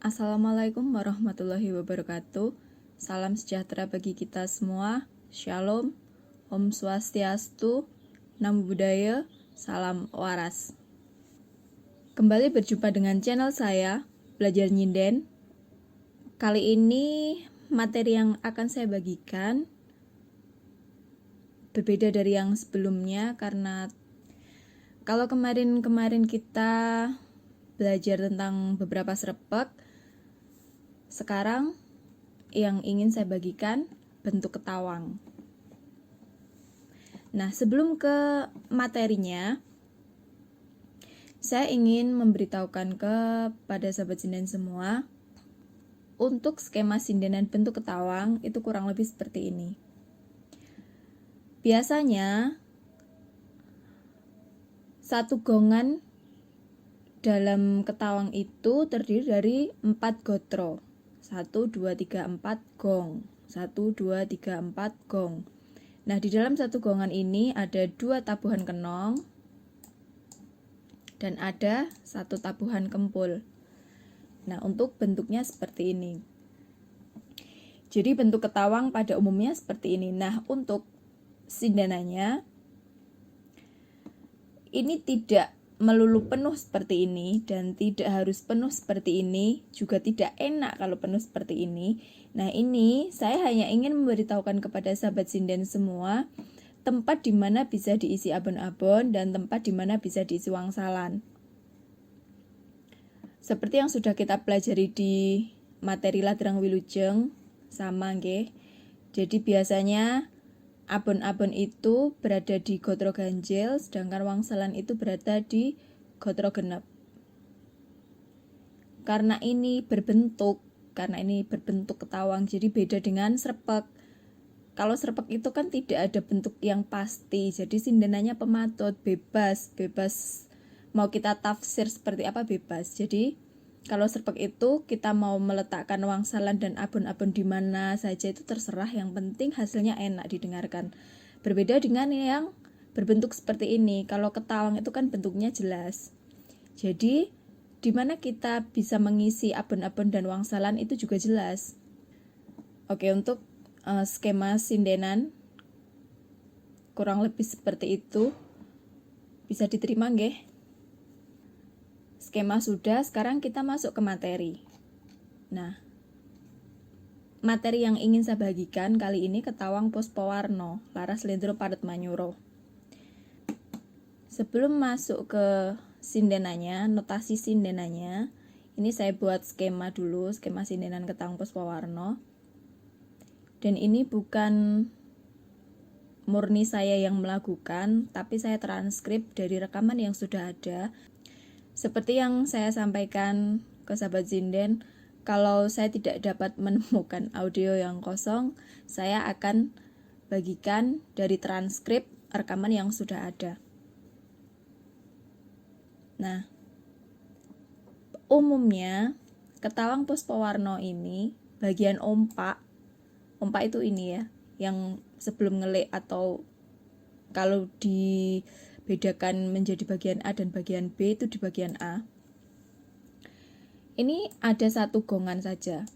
Assalamualaikum warahmatullahi wabarakatuh. Salam sejahtera bagi kita semua. Shalom, Om Swastiastu, Namo Buddhaya, Salam Waras. Kembali berjumpa dengan channel saya, Belajar Nyinden. Kali ini materi yang akan saya bagikan berbeda dari yang sebelumnya, karena kalau kemarin kita belajar tentang beberapa serepek, sekarang yang ingin saya bagikan bentuk ketawang. Nah, sebelum ke materinya, saya ingin memberitahukan kepada sahabat sinden semua, untuk skema sindenan bentuk ketawang itu kurang lebih seperti ini. Biasanya satu gongan dalam ketawang itu terdiri dari 4 gotro. 1, 2, 3, 4 gong. 1, 2, 3, 4 gong. Nah, di dalam satu gongan ini ada 2 tabuhan kenong dan ada 1 tabuhan kempul. Nah, untuk bentuknya seperti ini. Jadi bentuk ketawang pada umumnya seperti ini. Nah, untuk sindanannya ini tidak melulu penuh seperti ini dan tidak harus penuh seperti ini, juga tidak enak kalau penuh seperti ini. Nah, ini saya hanya ingin memberitahukan kepada sahabat sinden semua tempat di mana bisa diisi abon-abon dan tempat di mana bisa diisi wangsalan. Seperti yang sudah kita pelajari di materi Ladrang Wilujeng sama nggih. Jadi biasanya abon-abon itu berada di gotro ganjil, sedangkan wangsalan itu berada di gotro genep. Karena ini berbentuk ketawang, jadi beda dengan serpek. Kalau serpek itu kan tidak ada bentuk yang pasti, jadi sindenannya pematut, bebas mau kita tafsir seperti apa bebas. Jadi kalau serpek itu kita mau meletakkan wangsalan dan abon-abon di mana saja itu terserah, yang penting hasilnya enak didengarkan. Berbeda dengan yang berbentuk seperti ini. Kalau ketawang itu kan bentuknya jelas. Jadi di mana kita bisa mengisi abon-abon dan wangsalan itu juga jelas. Oke, untuk skema sindenan kurang lebih seperti itu. Bisa diterima nggih? Skema sudah, sekarang kita masuk ke materi. Nah, materi yang ingin saya bagikan kali ini ketawang Puspawarna, Laras Lendro Padet Manyuro. Sebelum masuk ke sindenannya, notasi sindenannya, ini saya buat skema dulu, skema sindenan ketawang Puspawarna. Dan ini bukan murni saya yang melakukan, tapi saya transkrip dari rekaman yang sudah ada. Seperti yang saya sampaikan ke sahabat sinden, kalau saya tidak dapat menemukan audio yang kosong, saya akan bagikan dari transkrip rekaman yang sudah ada. Nah, umumnya ketawang Puspawarna ini bagian ompak itu ini ya, yang sebelum ngelik atau kalau dibedakan menjadi bagian A dan bagian B itu di bagian A. Ini ada 1 gongan saja.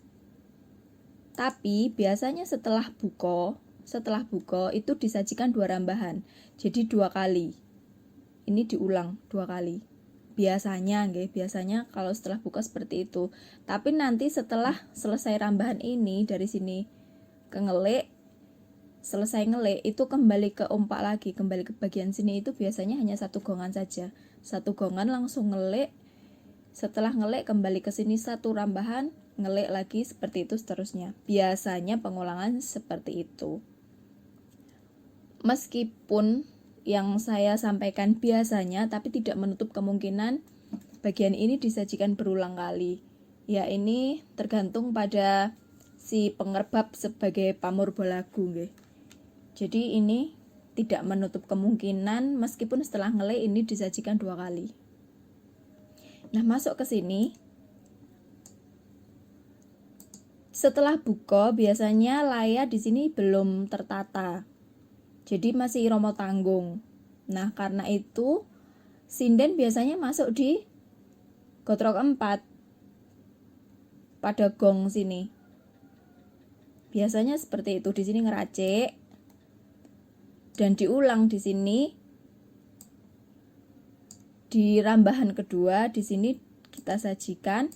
Tapi biasanya setelah buko itu disajikan 2 rambahan. Jadi 2 kali. Ini diulang 2 kali. Biasanya kalau setelah buka seperti itu. Tapi nanti setelah selesai rambahan ini, dari sini ke ngelik, selesai ngelik itu kembali ke ompak lagi, kembali ke bagian sini, itu biasanya hanya 1 gongan saja. 1 gongan langsung ngelik, setelah ngelik kembali ke sini 1 rambahan, ngelik lagi, seperti itu seterusnya. Biasanya pengulangan seperti itu. Meskipun yang saya sampaikan biasanya, tapi tidak menutup kemungkinan bagian ini disajikan berulang kali. Ya, ini tergantung pada si pengerbab sebagai pamurba-lagu nggih. Jadi ini tidak menutup kemungkinan meskipun setelah ngelik ini disajikan 2 kali. Nah, masuk ke sini. Setelah buko biasanya laya di sini belum tertata. Jadi masih romo tanggung. Nah, karena itu sinden biasanya masuk di gotro keempat. pada gong sini. Biasanya seperti itu, di sini ngeracik dan diulang di sini. Di rambahan kedua di sini kita sajikan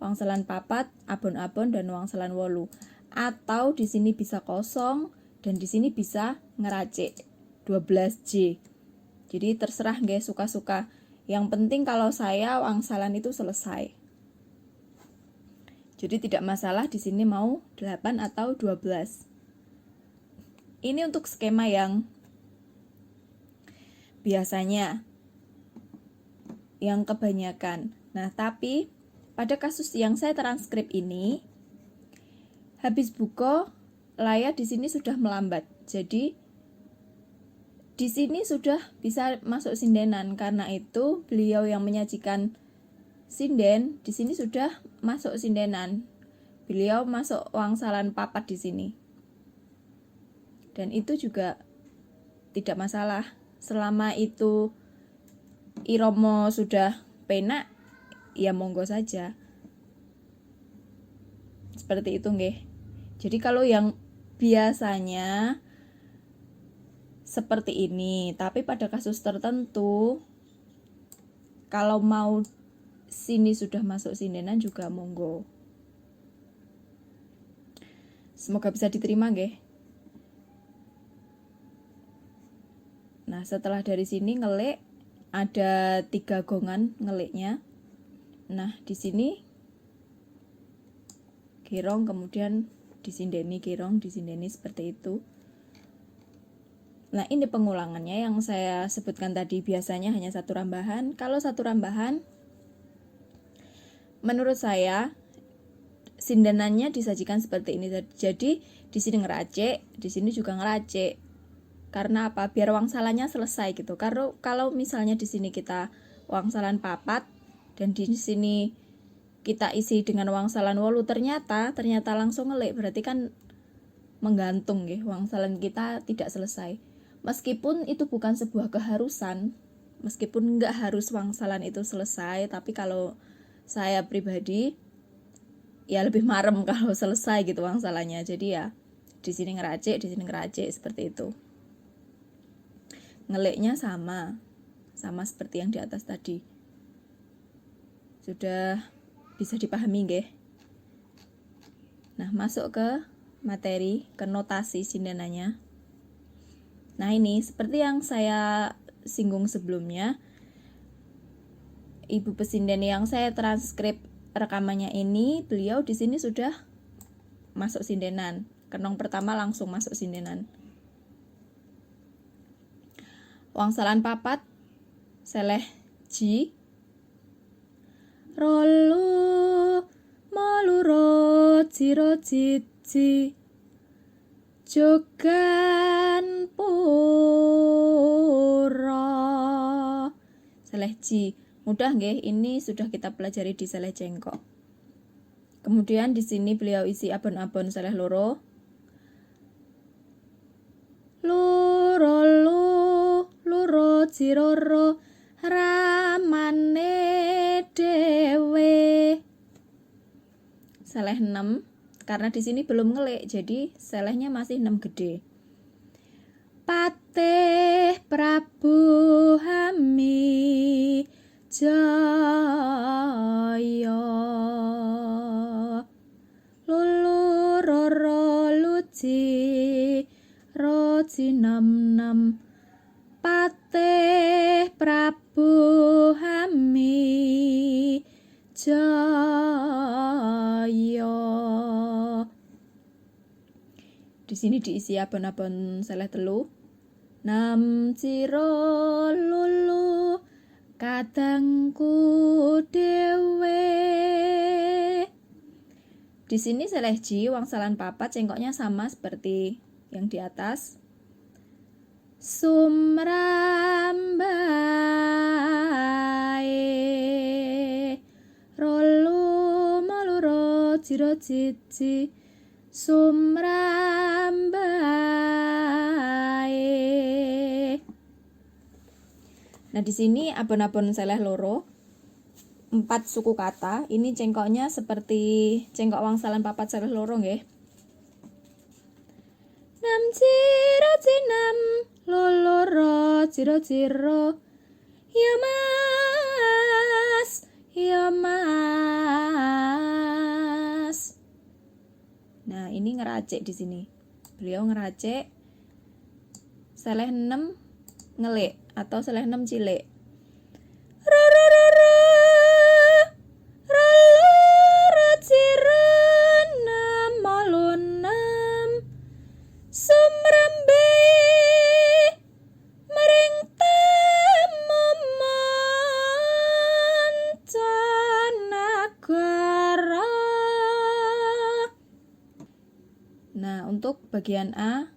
wangsalan papat, abon-abon dan wangsalan wolu. Atau di sini bisa kosong dan di sini bisa ngeracik 12J. Jadi terserah nggih suka-suka. Yang penting kalau saya wangsalan itu selesai. Jadi tidak masalah di sini mau 8 atau 12. Ini untuk skema yang biasanya, yang kebanyakan. Nah, tapi pada kasus yang saya transkrip ini, habis buko layar di sini sudah melambat. Jadi di sini sudah bisa masuk sindenan, karena itu beliau yang menyajikan sinden di sini sudah masuk sindenan. Beliau masuk wangsalan papat di sini. Dan itu juga tidak masalah selama itu iromo sudah penak, ya monggo saja. Seperti itu nggih. Jadi kalau yang biasanya seperti ini, tapi pada kasus tertentu kalau mau sini sudah masuk sindenan juga monggo. Semoga bisa diterima nggih. Nah, setelah dari sini ngelik ada 3 gongan ngeliknya. Nah, di sini girong, kemudian disindeni, girong, disindeni, seperti itu. Nah, ini pengulangannya yang saya sebutkan tadi, biasanya hanya 1 rambahan. Kalau 1 rambahan, menurut saya sindenannya disajikan seperti ini. Jadi di sini ngeracik, di sini juga ngeracik. Karena apa? Biar wangsalannya selesai gitu. Kalau misalnya di sini kita wangsalan papat dan di sini kita isi dengan wangsalan wolu, ternyata langsung ngelik, berarti kan menggantung ya, wangsalan kita tidak selesai. Meskipun itu bukan sebuah keharusan, meskipun nggak harus wangsalan itu selesai, tapi kalau saya pribadi ya lebih marem kalau selesai gitu wangsalannya. Jadi ya di sini ngeracik, di sini ngeracik, seperti itu. Ngeliknya sama seperti yang di atas tadi. Sudah bisa dipahami nggih? Nah, masuk ke materi, ke notasi sindenannya. Nah, ini seperti yang saya singgung sebelumnya, ibu pesinden yang saya transkrip rekamannya ini, beliau di sini sudah masuk sindenan. Kenong pertama langsung masuk sindenan. Wangsalan papat, seleh ji, rolu maluro jiro cici, jogan pura. Seleh ji, mudah nggih, ini sudah kita pelajari di seleh jengkok. Kemudian di sini beliau isi abon-abon seleh loro. Loro loro jiroro ramane dewe. Seleh 6, karena di sini belum ngelik, jadi selehnya masih 6 gede. Patih Prabu Hami Jaya, lulu roro luci roci nam, Patih Prabu Hami Jaya. Di sini diisi abon-abon seleh telu. Nam ciro lulu kadangku dewe. Di sini seleh ji, wangsalan papat, cengkoknya sama seperti yang di atas. Sumrambae rolu maluro jiro cici, sumrambae. Nah, di sini abon-abon seleh loro. 4 suku kata. Ini cengkoknya seperti cengkok wangsalan papat salih loro nggih. Nam ciro cinam loloro ciro ciro ya mas ya mas. Nah ini ngeracik di sini. Beliau ngeracik saleh 6 ngelik atau saleh 6 cilik. Nah, untuk bagian A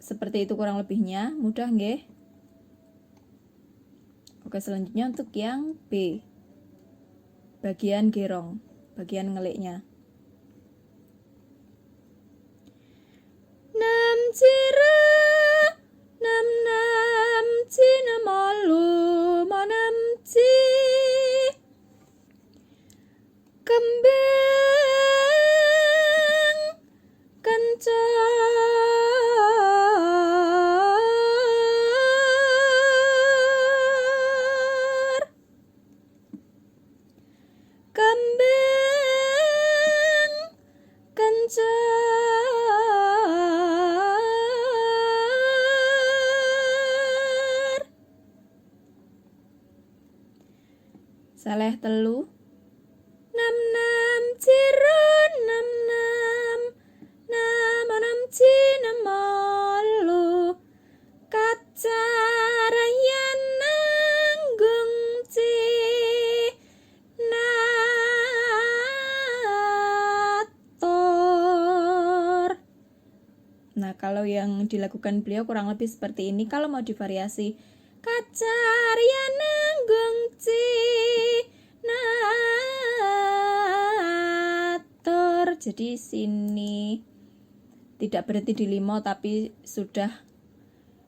seperti itu kurang lebihnya, mudah nggih? Oke, selanjutnya untuk yang B. Bagian gerong, bagian ngeliknya. Nam cira nam nam cina malu manam ci kembang kencor kembang kencor saleh telu nam nam ciro nam nam nam nam cina malu kacarayan nanggung ci nator. Nah kalau yang dilakukan beliau kurang lebih seperti ini. Kalau mau divariasi kacarayan nanggung ci nator. Jadi sini tidak berhenti di limo tapi sudah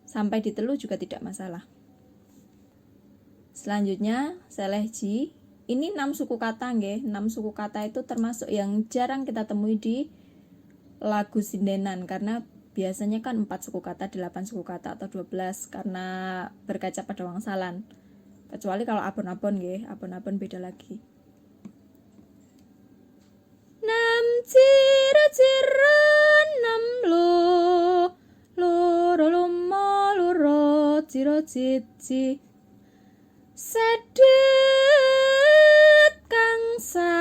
sampai di telu juga tidak masalah. Selanjutnya saleh ji. Ini 6 suku kata nggih. 6 suku kata itu termasuk yang jarang kita temui di lagu sindenan karena biasanya kan 4 suku kata, 8 suku kata atau 12 karena berkaca pada wangsalan. Kecuali kalau abon-abon nggih, abon-abon beda lagi. Nam ciro ciro nam lo loro lomo loro ciro cici sedet kangsa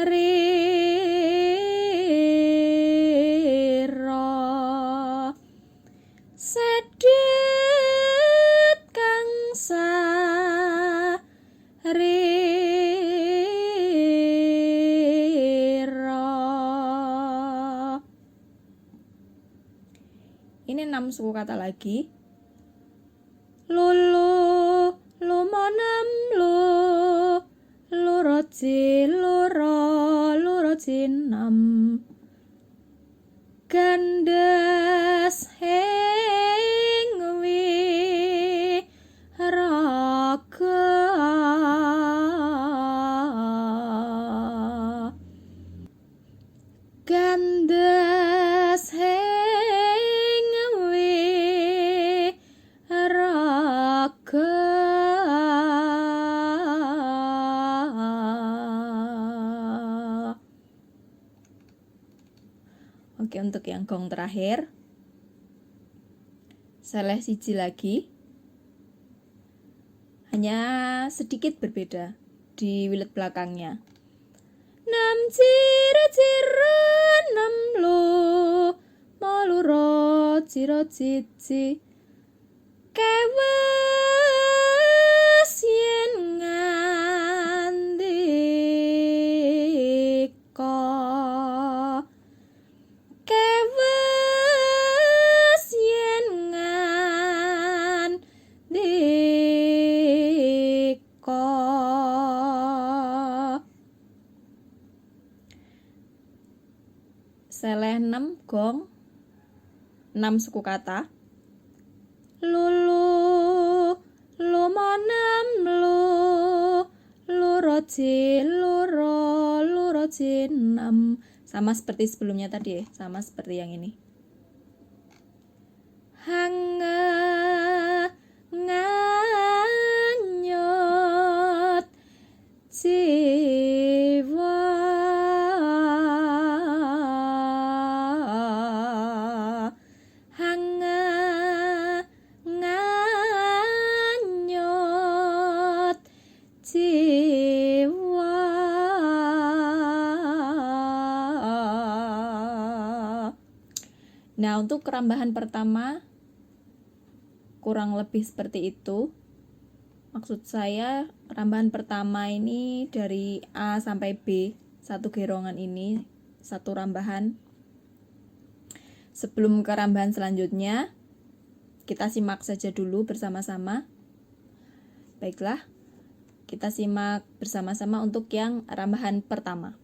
riro sedet kangsa riro. Ini 6 suku kata lagi. Lulu lumanam lu luroci luro lurocinam gandes hengwi raga gandes hengwi raga. Oke, untuk yang gong terakhir saleh siji lagi, hanya sedikit berbeda di wilet belakangnya. Nam ciro ciro nam lo maluro ciro cici kewas yen ngandika kewas yen ngandika. Saleh 6 gong 6 suku kata. Lulu Lumanem lu, loro J, loro J 6. Sama seperti sebelumnya tadi ya, sama seperti yang ini. Hanga nganyot jiwa hanga nganyot jiwa. Nah, untuk kerambahan pertama kurang lebih seperti itu. Maksud saya kerambahan pertama ini dari A sampai B, satu gerongan ini, satu rambahan. Sebelum ke rambahan selanjutnya, kita simak saja dulu bersama-sama. Baiklah, kita simak bersama-sama untuk yang rambahan pertama.